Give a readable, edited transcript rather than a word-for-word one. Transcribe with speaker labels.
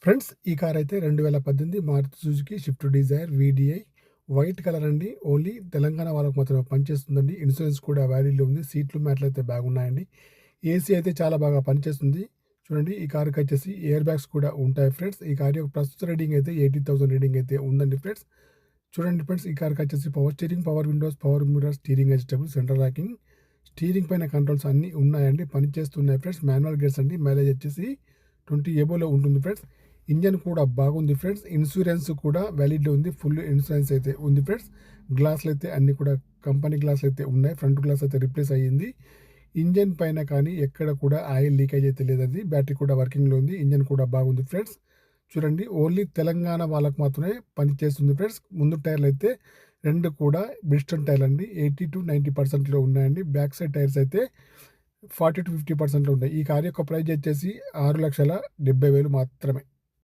Speaker 1: Friends ఈ car అయితే 2018 Maruti Suzuki Swift Dzire VDI white colour అండి. ఓన్లీ తెలంగాణ వాళ్ళకి మాత్రమే పనిచేస్తుందండి. ఇన్సూరెన్స్ కూడా వ్యాలిడ్లో ఉంది. సీట్లు మ్యాట్లు అయితే బాగున్నాయండి. ఏసీ అయితే చాలా బాగా పనిచేస్తుంది. చూడండి ఈ కార్కి వచ్చేసి ఎయిర్ బ్యాగ్స్ కూడా ఉంటాయి ఫ్రెండ్స్. ఈ కార్ యొక్క ప్రస్తుత రీడింగ్ అయితే 80,000 రీడింగ్ అయితే ఉందండి ఫ్రెండ్స్. చూడండి ఫ్రెండ్స్ ఈ కార్కి వచ్చేసి power steering, power Windows, power mirror, steering adjustable, central locking, steering పైన కంట్రోల్స్ అన్నీ ఉన్నాయండి. పనిచేస్తున్నాయి ఫ్రెండ్స్. మాన్యువల్ గేర్స్ అండి. మైలేజ్ వచ్చేసి 20 ఎబోలో ఉంటుంది ఫ్రెండ్స్. ఇంజన్ కూడా బాగుంది ఫ్రెండ్స్. ఇన్సూరెన్స్ కూడా వ్యాలిడ్లో ఉంది. ఫుల్ ఇన్సూరెన్స్ అయితే ఉంది ఫ్రెండ్స్. గ్లాసులు అయితే అన్ని కూడా కంపెనీ గ్లాసులు అయితే ఉన్నాయి. ఫ్రంట్ గ్లాస్ అయితే రిప్లేస్ అయ్యింది. ఇంజన్ పైన కానీ ఎక్కడ కూడా ఆయిల్ లీకేజ్ అయితే లేదండి. బ్యాటరీ కూడా వర్కింగ్లో ఉంది. ఇంజన్ కూడా బాగుంది ఫ్రెండ్స్. చూడండి ఓన్లీ తెలంగాణ వాళ్ళకు మాత్రమే పనిచేస్తుంది ఫ్రెండ్స్. ముందు టైర్లు అయితే రెండు కూడా బ్రిస్టన్ టైర్లు అండి. 80-90% ఉన్నాయండి. బ్యాక్ సైడ్ టైర్స్ అయితే 40-50% ఉన్నాయి. ఈ కార్ యొక్క ప్రైస్ వచ్చేసి 6,70,000 మాత్రమే.